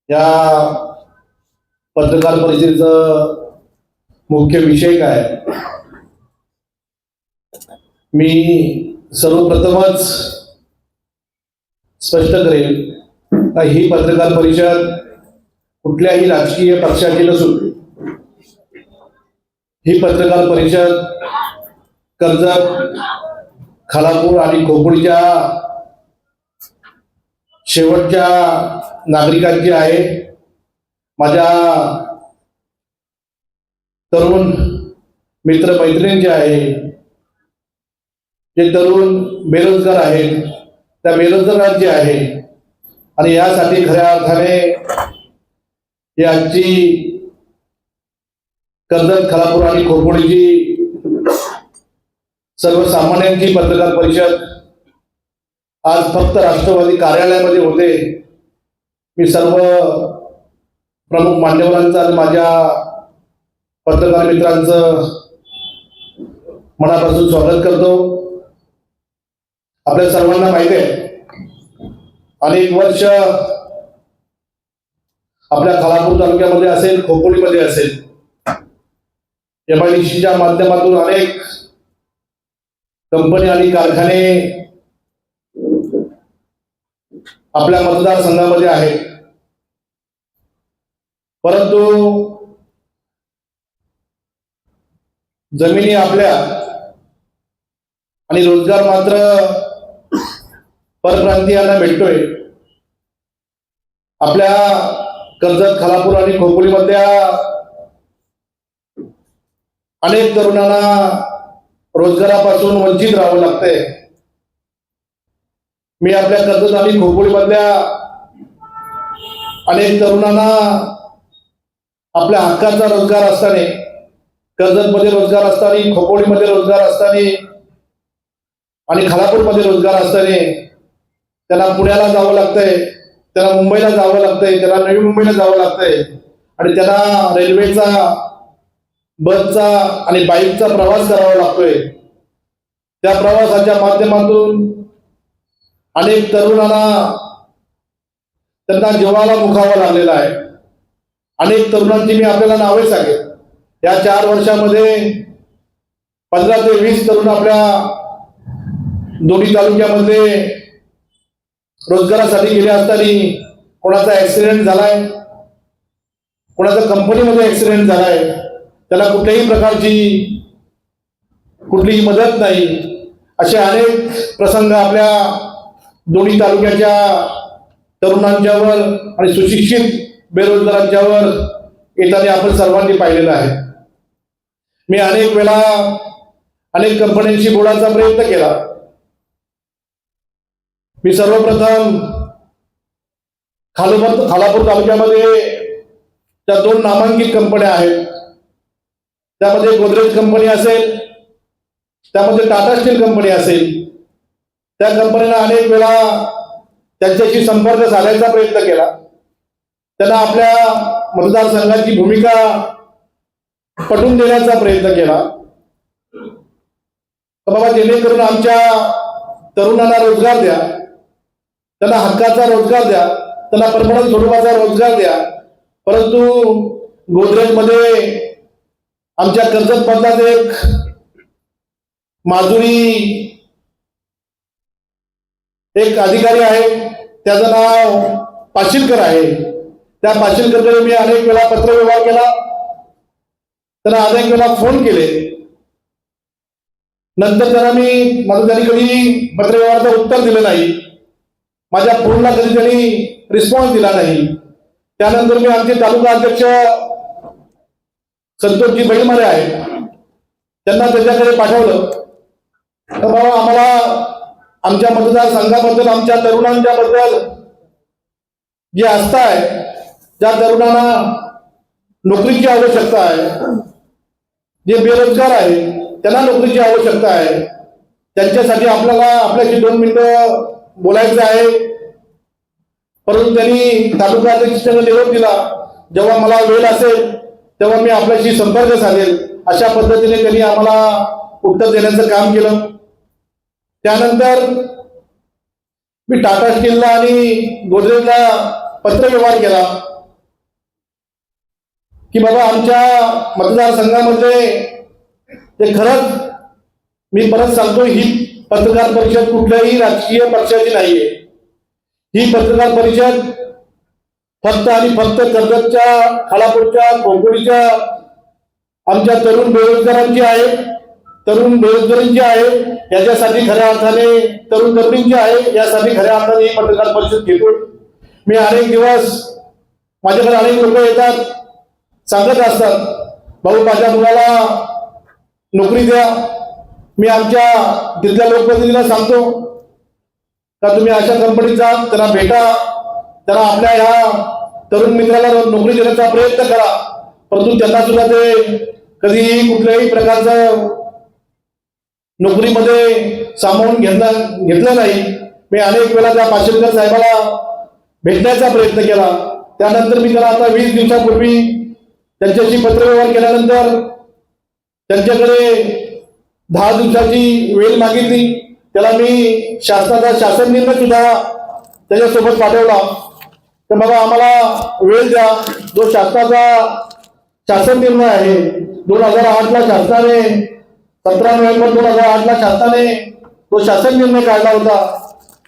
या पत्रकार परिषदेचा मुख्य विषय काय? मी सर्वप्रथमच स्पष्ट करेन का ही पत्रकार परिषद कुठल्याही राजकीय पक्षाची नसून ही पत्रकार परिषद कर्जत, खालापूर आणि खोपोलीच्या शेवटच्या नागरिकांची आहे. माझ्या तरुण मित्र मैत्रिणींचे आहे, जे तरुण बेरोजगार आहेत त्या बेरोजगारांचे आहे. आणि यासाठी खऱ्या अर्थाने ही आजची कर्जत, खालापूर आणि खोपोलीची सर्वसामान्यांची पत्रकार परिषद आज फक्त राष्ट्रवादी कार्यालयामध्ये होते. मी सर्व प्रमुख मान्यवरांचं आणि माझ्या पत्रकार मित्रांचं मनापासून स्वागत करतो. आपल्या सर्वांना माहिती आहे, अनेक वर्ष आपल्या खालापूर तालुक्यामध्ये असेल, खोपोलीमध्ये असेल, MIDCच्या माध्यमातून अनेक कंपनी आणि कारखाने आपल्या मतदारसंघामध्ये आहेत. परंतु जमिनी आपल्या आणि रोजगार मात्र परप्रांतीयांना भेटतोय. आपल्या कर्जत, खालापूर आणि खोपोलीमधल्या अनेक तरुणांना रोजगारापासून वंचित राहावं लागतंय. मी आपल्या कर्जत आणि खोपोलीमधल्या अनेक तरुणांना आपल्या हक्काचा रोजगार असताना, कर्जतमध्ये रोजगार असताना, खोपोलीमध्ये रोजगार असताना आणि खालापूरमध्ये रोजगार असताना त्यांना पुण्याला जावं लागतंय, त्यांना मुंबईला जावं लागतंय, त्यांना नवी मुंबईला जावं लागतंय आणि त्यांना रेल्वेचा, बसचा आणि बाईकचा प्रवास करावा लागतोय. त्या प्रवासाच्या माध्यमातून अनेक तरुणांना त्यांना जीवाला मुखावं लागलेलं आहे. अनेक तरुणांची मी आपल्याला नावे सांगेन. या 4 वर्षामध्ये 15 ते 20 तरुण आपल्या दोन्ही तालुक्यामध्ये रोजगारासाठी गेले असताना कोणाचा ऍक्सिडेंट झालाय, कोणाचा कंपनीमध्ये ऍक्सिडेंट झालाय, त्याला कुठल्याही प्रकारची कुठलीही मदत नाही. असे अनेक प्रसंग आपल्या दोन्ही तालुक्याच्या तरुणांच्यावर आणि सुशिक्षित बेरोजगारांच्यावर येताना आपण सर्वांनी पाहिलेलं आहे. मी अनेक वेळा अनेक कंपन्यांशी बोलायचा प्रयत्न केला. मी सर्वप्रथम खालापूर तालुक्यामध्ये त्या 2 नामांकित कंपन्या आहेत. त्यामध्ये गोदरेज कंपनी असेल, त्यामध्ये टाटा स्टील कंपनी असेल, त्या कंपनीला अनेक वेळा त्यांच्याशी संपर्क साधायचा प्रयत्न केला. त्यांना आपल्या मतदारसंघाची भूमिका पटवून देण्याचा प्रयत्न केला. बाबा, जेणेकरून आमच्या तरुणांना रोजगार द्या, त्यांना हक्काचा रोजगार द्या, त्यांना परमनंट स्वरूपाचा रोजगार द्या. परंतु गोदरेजमध्ये आमच्या कर्जत मधलाच एक माजुरी एक अधिकारी आहे, त्याचं नाव पाशीलकर आहे. त्या पाशीलकरकडे मी अनेक वेळा पत्रव्यवहार केला, त्यांना अनेक वेळा फोन केले. नंतर त्यांना त्यांनी कधी पत्रव्यवहाराचं उत्तर दिलं नाही. माझ्या फोनला कधी त्यांनी रिस्पॉन्स दिला नाही. त्यानंतर मी आमचे तालुका अध्यक्ष संतोषजी बैलमारे आहेत, त्यांना त्याच्याकडे पाठवलं. तर बाबा, आम्हाला आमच्या मतदारसंघाबद्दल, आमच्या तरुणांच्या बद्दल जे आस्था आहे, ज्या तरुणांना नोकरीची आवश्यकता आहे, जे बेरोजगार आहे त्यांना नोकरीची आवश्यकता आहे, त्यांच्यासाठी आपल्याला आपल्याशी 2 मिनिटं बोलायचं आहे. परंतु त्यांनी तालुका अध्यक्षांना निरोप दिला, जेव्हा मला वेळ असेल तेव्हा मी आपल्याशी संपर्क साधेल, अशा पद्धतीने त्यांनी आम्हाला उत्तर देण्याचं काम केलं. त्यानंतर मी टाटा स्टीलला आणि गोदरेजला पत्रव्यवहार केला. की बाबा आमच्या मतदारसंघामध्ये ते खरंच मी परत सांगतो, ही पत्रकार परिषद कुठल्याही राजकीय पक्षाची नाहीये. ही पत्रकार परिषद फक्त आणि फक्त कर्जतच्या, खालापूरच्या, खोपोलीच्या आमच्या तरुण बेरोजगारांची आहे, तरुण बेरोजगारांची आहे, याच्यासाठी खऱ्या अर्थाने तरुण तरुणींची आहे, यासाठी खऱ्या अर्थाने ही पत्रकार परिषद घेतो. मी अनेक दिवस माझ्याकडे अनेक लोक येतात, सांगत असतात, भाऊ माझ्या मुलाला नोकरी द्या. मी आमच्या तिथल्या लोकप्रतिनिधींना सांगतो का तुम्ही अशा कंपनीत जा, त्यांना भेटा, त्यांना आपल्या ह्या तरुण मित्राला नोकरी देण्याचा प्रयत्न करा. परंतु त्यांना सुद्धा ते कधीही कुठल्याही प्रकारचं नोकरीमध्ये सामावून घेतलं नाही. मी अनेक वेळा त्या पाशेकर साहेबाला भेटण्याचा प्रयत्न केला. त्यानंतर मी त्याला आता 20 दिवसापूर्वी त्यांच्याशी पत्रव्यवहार केल्यानंतर त्यांच्याकडे 10 दिवसाची वेळ मागितली. त्याला मी शासनाचा शासन निर्णय सुद्धा त्याच्यासोबत पाठवला. तर बाबा आम्हाला वेळ द्या. जो शासनाचा शासन निर्णय आहे 2008ला शासनाने 17 नोव्हेंबर 2008ला शासनाने तो शासन निर्णय काढला होता.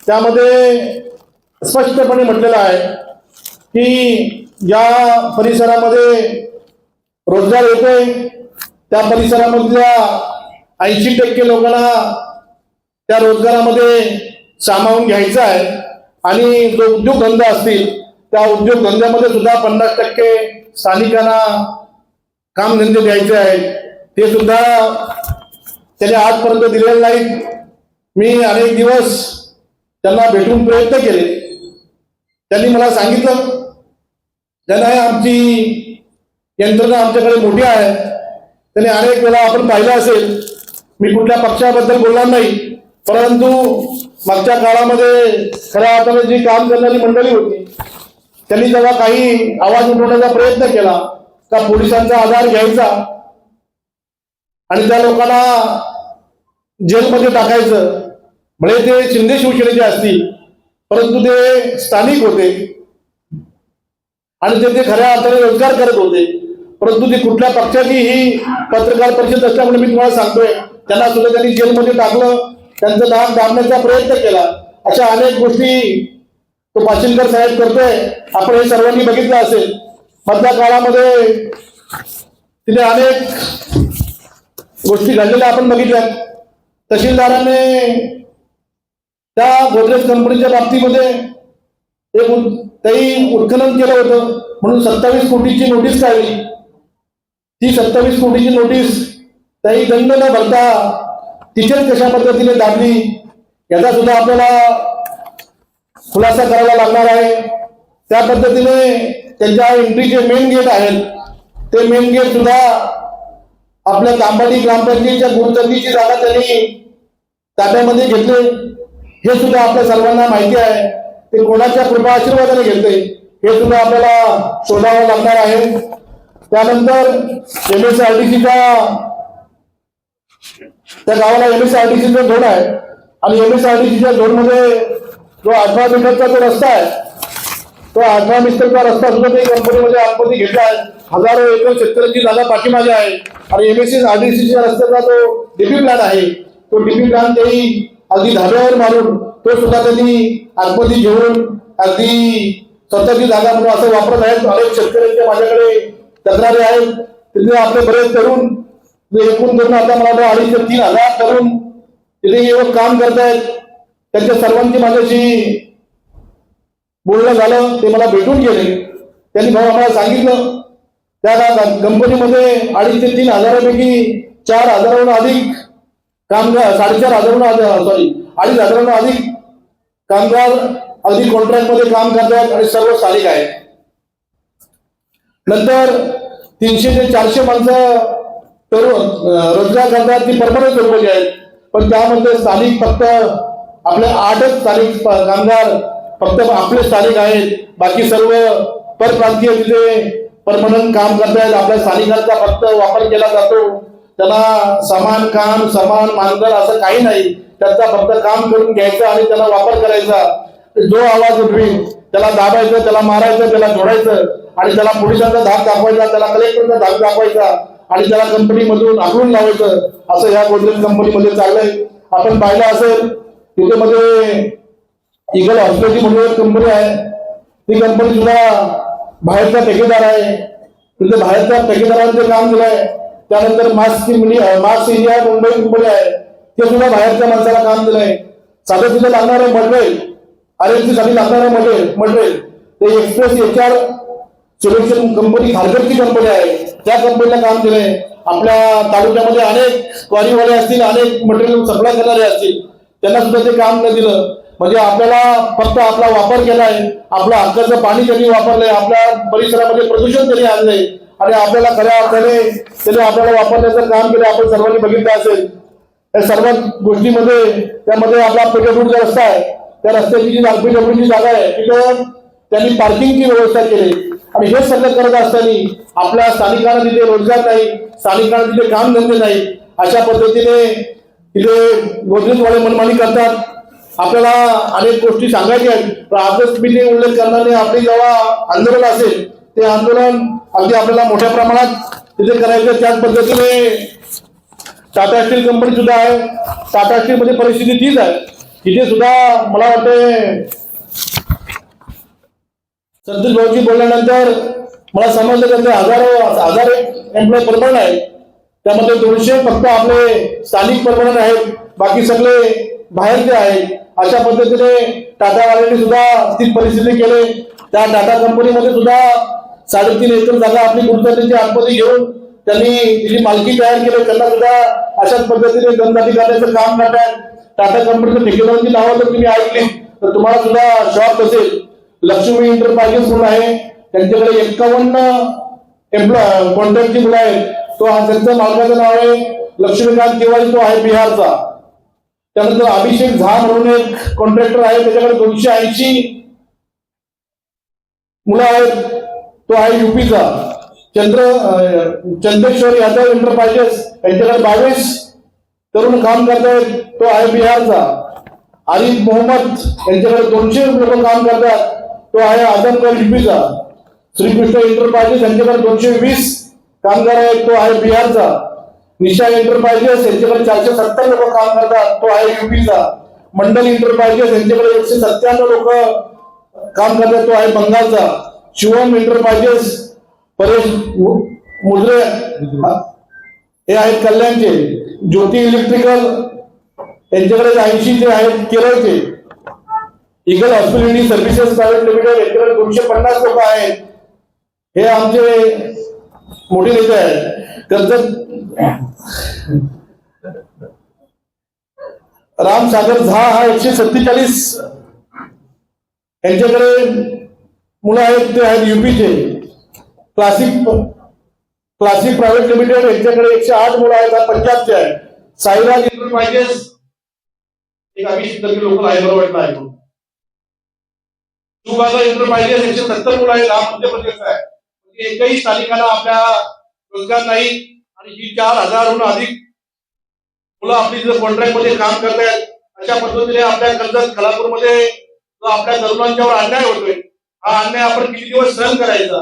त्यामध्ये स्पष्टपणे म्हटलेलं आहे की या परिसरामध्ये रोजगार येतोय, त्या परिसरामधल्या 80% लोकांना त्या रोजगारामध्ये सामावून घ्यायचं आहे आणि जो उद्योगधंदा असतील त्या उद्योगधंद्यामध्ये सुद्धा 50% स्थानिकांना कामधंदे द्यायचे आहेत. ते सुद्धा त्याने आजपर्यंत दिलेले नाहीत. मी अनेक दिवस त्यांना भेटून प्रयत्न केले. त्यांनी मला सांगितलं त्यांना आमची यंत्रणा आमच्याकडे मोठी आहे. त्यांनी अनेक वेळा आपण पाहिलं असेल, मी कुठल्या पक्षाबद्दल बोलणार नाही, परंतु मागच्या काळामध्ये खऱ्या अर्थाने जी काम करणारी मंडळी होती त्यांनी जेव्हा काही आवाज उठवण्याचा प्रयत्न केला का पोलिसांचा आधार घ्यायचा आणि त्या लोकांना जेलमध्ये टाकायचं, म्हणजे ते शिंदे शिवसेनेचे असतील परंतु ते स्थानिक होते आणि ते खऱ्या अर्थाने रोजगार करत होते, परंतु ती कुठल्या पक्षाची ही पत्रकार परिषद असल्यामुळे मी तुम्हाला सांगतोय त्यांना सुद्धा त्यांनी जेलमध्ये टाकलं, त्यांचं नाक दाबण्याचा प्रयत्न केला. अशा अनेक गोष्टी तो पाशिलकर साहेब करतोय. आपण हे सर्वांनी बघितलं असेल. मधल्या काळामध्ये तिथे अनेक गोष्टी घडलेल्या आपण बघितल्या. तहसीलदाराने त्या गोदरेज कंपनीच्या बाबतीमध्ये एक काही उत्खनन केलं होतं म्हणून 27 कोटीची नोटीस काढली. ती 27 कोटीची नोटीस काही दंड न भरता तिथेच कशा पद्धतीने दाबली याचा सुद्धा आपल्याला खुलासा करायला लागणार आहे. त्या पद्धतीने त्यांच्या एंट्रीचे मेन गेट आहेत ते मेन गेट सुद्धा आपल्या तांबाडी ग्रामपंचायतीच्या गुरुचंदीची जागा त्यांनी ताब्यामध्ये घेतले. हे सुद्धा आपल्या सर्वांना माहिती आहे. ते कोणाच्या कृपा आशीर्वादाने घेतले हे सुद्धा आपल्याला शोधावं लागणार आहे. त्यानंतर MSRDCचा त्या गावाला MSRDCचं झोन आहे आणि MSRDCच्या झोनमध्ये जो 18 मीटरचा जो रस्ता आहे तो 18 मीटरचा रस्ता सुद्धा ते कंपनीमध्ये आतमध्ये घेतला आहे. हजारो एकर शेतकऱ्यांची जागा पाठीमागे आहे आणि MSRDCच्या रस्त्याचा जो डीपी प्लॅन आहे तो डीपी प्लॅन तेही अगदी धाब्यावर मारून तो सुद्धा त्यांनी आतमध्ये घेऊन अगदी स्वतःची जागा म्हणून असं वापरत आहेत. अनेक शेतकऱ्यांच्या माझ्याकडे तक्रारी आहेत. तिथे आपले बरेच तरुण एकूण करून आता मला 2,500 ते 3,000 तरुण तिथे येऊन काम करतायत. त्यांच्या सर्वांची माझ्याशी बोलणं झालं. ते मला भेटून गेले. त्यांनी भाऊ आम्हाला सांगितलं त्या कंपनीमध्ये 2,500 ते 3,000पैकी 4,000हून अधिक कामगार 2,500हून अधिक कामगार अगदी कॉन्ट्रॅक्टमध्ये काम करतात आणि सर्व स्थानिक आहेत. नंतर 300 ते 400 माणसं तरुण रोजगार करतात ती परमनंट स्वरूपाची आहेत. पण त्यामध्ये स्थानिक फक्त आपले 8च स्थानिक कामगार फक्त आपले स्थानिक आहेत. बाकी सर्व परप्रांतीय तिथे परमनंट काम करतायत. आपल्या स्थानिकांचा फक्त वापर केला जातो. त्यांना समान काम समान मानधन असं काही नाही. त्यांचा फक्त काम करून घ्यायचं आणि त्यांना वापर करायचा. जो आवाज उठवी त्याला दाबायचं, त्याला मारायचं, त्याला जोडायचं आणि त्याला पोलिसांचा धाक दाखवायचा, त्याला कलेक्टरचा धाक दाखवायचा आणि त्याला कंपनीमधून आखडून लावायचं, असं या गोदरेज कंपनीमध्ये चाललंय. आपण पाहिलं असेल तिथे मध्ये इगल हॉस्पिटलची म्हणून एक कंपनी आहे, ती कंपनी सुद्धा बाहेरचा ठेकेदार आहे. तिथे बाहेरच्या ठेकेदारांचे काम दिलंय. त्यानंतर मास्क इंडिया मुंबई कंपनी आहे, ते सुद्धा बाहेरच्या माणसाला काम दिलंय. साधं सुद्धा लागणारं मटेरियल, RMC साठी लागणारं मटेरियल ते एक्सप्रेस HR सिलेक्शन कंपनी खारघरची कंपनी आहे, त्या कंपनीला काम दिलंय. आपल्या तालुक्यामध्ये अनेक क्वारीवाले असतील, अनेक मटेरियल सप्लाय करणारे असतील, त्यांना सुद्धा ते काम न दिलं. म्हणजे आपल्याला फक्त आपला वापर केलाय, आपलं हक्काचं पाणी त्यांनी वापरलंय, आपल्या परिसरामध्ये प्रदूषण त्यांनी आणलंय आणि आपल्याला खऱ्या अर्थाने त्यांनी आपल्याला वापरण्याचं काम केलं. आपण सर्वांनी बघितलं असेल. या सर्व गोष्टीमध्ये त्यामध्ये आपला पेट्रोलचा रस्ता आहे, त्या रस्त्याची जी पेट्रोलची जागा आहे तिथं त्यांनी पार्किंगची व्यवस्था केली आणि हे सगळं करत असताना आपल्या स्थानिकांना तिथे रोजगार नाही, स्थानिकांना तिथे काम धंदे नाही, अशा पद्धतीने तिथे गोदरेजवाले मनमानी करतात. आपल्याला अनेक गोष्टी सांगायच्या आहेत, पण आजच मी ते उल्लेख करणारे आपली जेव्हा आंदोलन असेल ते आंदोलन अगदी आपल्याला मोठ्या प्रमाणात तिथे करायचं. त्याच पद्धतीने टाटा स्टील कंपनी सुद्धा आहे. टाटा स्टील मध्ये परिस्थिती तीच आहे. तिथे सुद्धा मला वाटते संतोष भाऊजी बोलल्यानंतर मला समजलं त्यांचे हजार एम्प्लॉय परमनंट आहेत, त्यामध्ये 200 फक्त आपले स्थानिक परमनंट आहेत, बाकी सगळे बाहेरचे आहेत. अशा पद्धतीने टाटावाल्यांनी सुद्धा ती परिस्थिती केली. त्या टाटा कंपनीमध्ये सुद्धा 3.5 एकर जागा आपली गुंतवणुकीची आतमध्ये घेऊन त्यांनी तिची मालकी तयार केली. त्यांना सुद्धा अशाच पद्धतीने दमदाटी करण्याचं काम करतात. टाटा कंपनीच्या ठेकेदारांची नावं जर तुम्ही ऐकली तर तुम्हाला सुद्धा शॉक असेल. लक्ष्मी एंटरप्राइजेस म्हणून आहे, त्यांच्याकडे 51 कॉन्ट्रॅक्टची मुलं आहेत. त्यांचं मालकाचं नाव आहे लक्ष्मीकांत तिवारी, तो आहे बिहारचा. त्यानंतर अभिषेक झा म्हणून एक कॉन्ट्रॅक्टर आहे, त्याच्याकडे 280 मुलं आहेत, तो आहे UPचा. चंद्रेश्वर यादव एंटरप्राइजेस, यांच्याकडे 22 तरुण काम करतायत, तो आहे बिहारचा. आरिफ मोहम्मद यांच्याकडे 200 लोक काम करतात, तो आहे आजमगड UPचा. श्रीकृष्ण एंटरप्राइजेस यांच्याकडे 220 कामगार आहेत, तो आहे बिहारचा. निशा एंटरप्राइजेस यांच्याकडे 470 लोक काम करतात, तो आहे UPचा. मंडल एंटरप्राइजेस यांच्याकडे 197 लोक काम करतात, तो आहे बंगालचा. शिवम एंटरप्राइजेस परेश मुद्रे हे आहेत कल्याणचे. ज्योती इलेक्ट्रिकल यांच्याकडे 80 आहेत केरळचे. Eagle hospitality services private limited यांच्याकडे 250 लोक आहेत. हे आमचे मोठे नेते आहेत. कर्जत रामसागर झा हा 147 यांच्याकडे मुलं आहेत, ते आहेत UPचे. क्लासिक प्रायव्हेट लिमिटेड यांच्याकडे 108 मुलं आहेत, पंजाबचे आहेत. साईराज एंटरप्राइजेस एक 20 लोक आहे, बरोबर आहे. सुबागा एंटरप्राइजेस 170 मुलं आहेत, हा मध्य प्रदेशचा आहे. एकही स्थानिकांना आपल्या रोजगार नाही आणि ही 4000हून अधिक मुलं आपली जर कॉन्ट्रॅक्ट मध्ये काम करतायत. अशा पद्धतीने आपल्या कर्जत खालापूरमध्ये जो आपल्या तरुणांच्यावर अन्याय होतोय, हा अन्याय आपण किती दिवस सहन करायचा.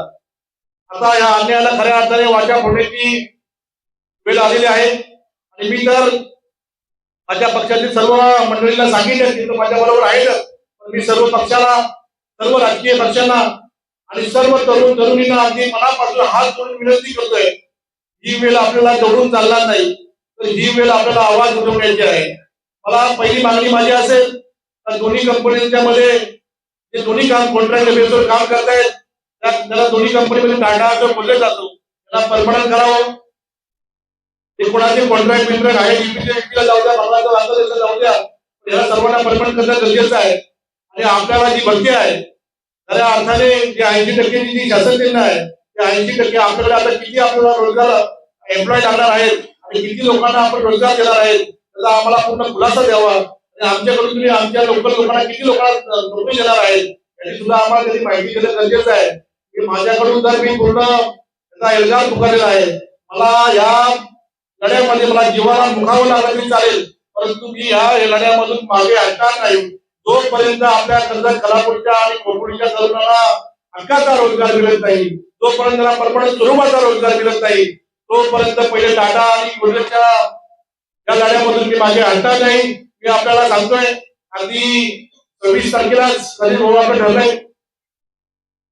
आता या अन्यायाला खऱ्या अर्थाने वाचा फोडण्याची वेळ आलेली आहे. आणि मी तर माझ्या पक्षातील सर्व मंडळींना सांगितलं की माझ्या बरोबर आहे, पण मी सर्व पक्षाला, सर्व राजकीय पक्षांना आणि सर्व तरुण तरुणींना अगदी मनापासून हात जोडून विनंती करतोय, ही वेळ आपल्याला दौडून चालणार नाही, तर ही वेळ आपल्याला आवाज उठवण्याची आहे. मला पहिली मागणी माझी असेल तर दोन्ही कंपन्यांच्या मध्ये जे दोन्ही काम कॉन्ट्रॅक्ट बेसवर काम करतायत त्याला दोन्ही कंपनीमध्ये टाटा असं बोलले जातो, त्याला परमनंट करावं. ते कोणाचे कॉन्ट्रॅक्ट बिंट्रॅक्ट आहे UPच्या जाऊ द्या, बांगलादेशला जाऊ द्या, याला सर्वांना परमनंट करणं गरजेचं आहे. आणि आपल्याला जी भरती आहे खऱ्या अर्थाने जे 80% जी शासन निर्णय आहे, त्या 80% आपल्याकडे आता किती आपल्याला रोजगार एम्प्लॉय लागणार आहेत आणि किती लोकांना आपण रोजगार देणार आहेत, त्याचा आम्हाला पूर्ण खुलासा द्यावा. आणि आमच्याकडून तुम्ही आमच्या लोकल लोकांना किती लोकांना नोकरी देणार आहेत याची सुद्धा आम्हाला त्याची माहिती देणं गरजेचं आहे. की माझ्याकडून तर मी पूर्ण त्याचा एल्गार पुकारलेला आहे. मला या लढ्यामध्ये मला जीवाला मुखावं लागलं तरी चालेल, परंतु मी या लढ्यामधून मागे हटणार नाही. जोपर्यंत आपल्या कर्जत खालापूरच्या आणि खोपोलीच्या तरुणाला हक्काचा रोजगार मिळत नाही, जोपर्यंत त्यांना परमनंट स्वरूपाचा रोजगार मिळत नाही, तोपर्यंत पहिले टाटा आणि गुजरातच्या या गाड्यामधून मी मागे हटणार नाही. मी आपल्याला सांगतोय अगदी 26 तारखेलाच आपलं ठरलंय.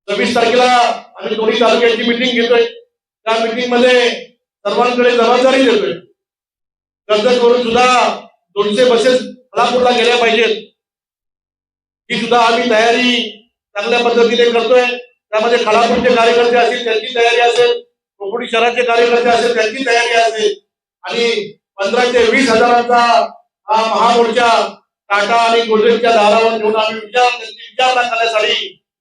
26 तारखेला आम्ही दोन्ही तालुक्यांची मिटिंग घेतोय. त्या मिटिंग मध्ये सर्वांकडे जबाबदारी देतोय. कर्जत करून सुद्धा 200 बसेस खालापूरला गेल्या पाहिजेत, ही सुद्धा आम्ही तयारी चांगल्या पद्धतीने करतोय. त्यामध्ये खालापूरचे कार्यकर्ते असतील त्यांची तयारी असेल, खोपोली शहराचे कार्यकर्ते असेल त्यांची तयारी असेल आणि 15 ते 20 हजारांचा हा महामोर्चा टाटा आणि गोदरेजच्या दारावर घेऊन आम्ही विचारणा करण्यासाठी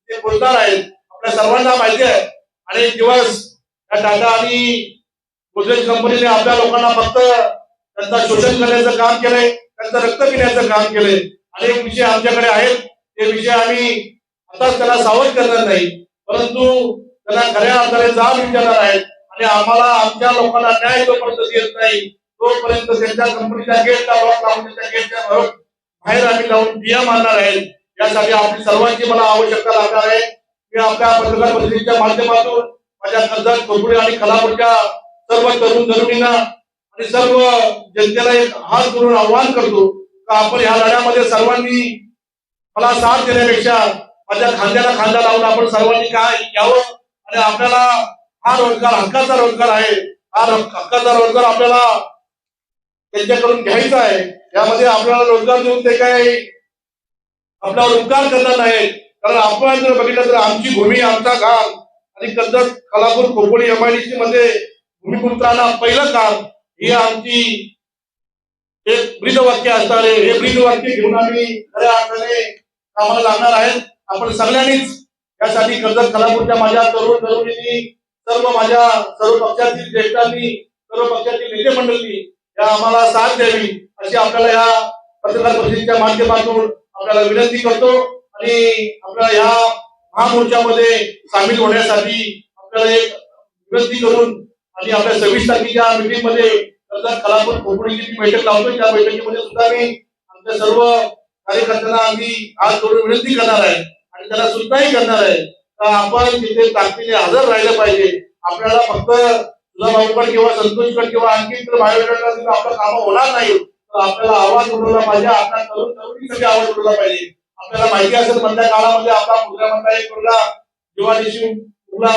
ते बोलणार आहेत. आपल्या सर्वांना माहिती आहे अनेक दिवस या टाटा आणि गोदरेज कंपनीने आपल्या लोकांना फक्त त्यांचं शोषण करण्याचं काम केलंय, त्यांचं रक्त पिण्याचं काम केलंय. अनेक विषय आमच्याकडे आहेत, ते विषय आम्ही आताच त्यांना सावध करणार नाही, परंतु त्यांना खऱ्या अर्थाने जाब विचारणार आहेत आणि आम्हाला आमच्या लोकांना न्याय जोपर्यंत देत नाही तोपर्यंत त्यांच्या कंपनीच्या गेटला लॉक लावून त्यांच्या गेटच्या बाहेर आम्ही लावून दिया मारणार आहेत. यासाठी आपली सर्वांची मला आवश्यकता लागणार आहे. मी आपल्या पत्रकार परिषदेच्या माध्यमातून माझ्या कर्जत, खोपोली आणि खालापूरच्या सर्व तरुण तरुणींना आणि सर्व जनतेला एक हात जोडून आवाहन करतो का आपण ह्या लढ्यामध्ये सर्वांनी मला साथ देण्यापेक्षा माझ्या खांद्याला खांदा लावून आपण सर्वांनी काय यावं आणि आपल्याला हा रोजगार हक्काचा रोजगार आहे, हा हक्काचा रोजगार आपल्याला त्यांच्याकडून घ्यायचा आहे. यामध्ये आपल्याला रोजगार देऊन ते काही आपल्यावर उपकार करणार नाहीत, कारण आपण जर बघितलं तर आमची भूमी, आमचा गाव आणि कर्जत, खालापूर, खोपोली एमआयडीसी मध्ये भूमिपुत्रांना पहिलं काम ही आमची एक ब्रीदवाक्य असणार आहे. हे ब्रीदवाक्य घेऊन आम्ही खऱ्या अर्थाने कामाला लागणार आहेत. आपण सगळ्यांनीच यासाठी कर्जत, खालापूरच्या माझ्या तरुण तरुणींनी, सर्व पक्षातील ज्येष्ठांनी, सर्व पक्षातील नेते मंडळी या आम्हाला साथ द्यावी अशी आपल्याला या पत्रकार परिषदेच्या माध्यमातून आपल्याला विनंती करतो आणि आपल्याला या महामोर्चामध्ये सामील होण्यासाठी आपल्याला एक विनंती करून आणि आपल्या 26 तारखेच्या मीटिंग मध्ये कर्जत, खालापूर, खोपोलीची बैठक लावतो. त्या बैठकीमध्ये सुद्धा मी आमच्या सर्व कार्यकर्त्यांना आम्ही हात जोडून विनंती करणार आहे आणि त्याला सुद्धाही करणार आहे तर आपण तिथे ताकदीने हजर राहिलं पाहिजे. आपल्याला फक्त तुझा किंवा संतोषगड किंवा आणखी बायोडेटा आपलं काम होणार नाही, तर आपल्याला आवाज उठवला पाहिजे. आपल्या तरुण तरुणीसाठी आवाज उठवला पाहिजे. आपल्याला माहिती असेल मधल्या काळामध्ये आपला मुद्रामधला एक मुलगा जेव्हा उठला,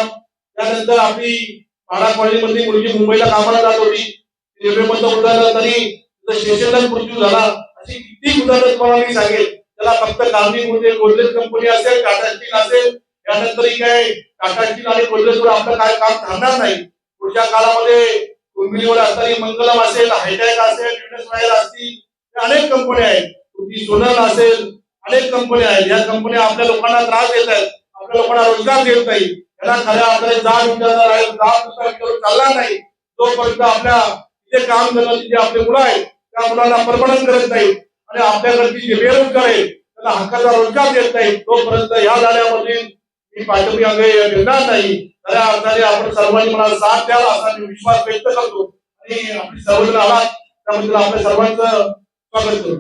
त्यानंतर आपली म्हाडा कॉलनीमधली मुलगी मुंबईला कामाला जात होती, रेल्वेमधलं उडालं तरी स्टेशनलाच मृत्यू झाला. अशी किती उदाहरणं तुम्हाला मी सांगेल. त्याला फक्त कारणीमध्ये गोदरेज कंपनी असेल, टाटा स्टील असेल, त्यानंतरही काय टाटा स्टील आणि गोदरेजवर आपलं काय काम थांबणार नाही. पुढच्या काळामध्ये कुंभिलीवर असणारी मंगलम असेल, हायटॅक असेल, युनियन असतील, अनेक कंपन्या आहेत, तुमची सोनल असेल, अनेक कंपन्या आहेत. या कंपन्या आपल्या लोकांना त्रास देत आहेत, आपल्या लोकांना रोजगार देत नाही. याला खऱ्या अर्थाने जाब विचारणार आहे. जाब विचारून चालणार नाही तोपर्यंत आपल्या इथे काम करणं जे आपले मुलं आहेत त्या मुलांना परमनंट करत नाहीत आणि आपल्याकडची जे बेरोजगार आहेत त्यांना हक्काचा रोजगार देत नाही तोपर्यंत या लढ्यामध्ये मी पाठिंबा देणार नाही. खऱ्या अर्थाने आपण सर्वांनी मला साथ द्यावा असा मी विश्वास व्यक्त करतो आणि आपली सर्वजण आलात त्याबद्दल आपल्या सर्वांचं स्वागत करतो.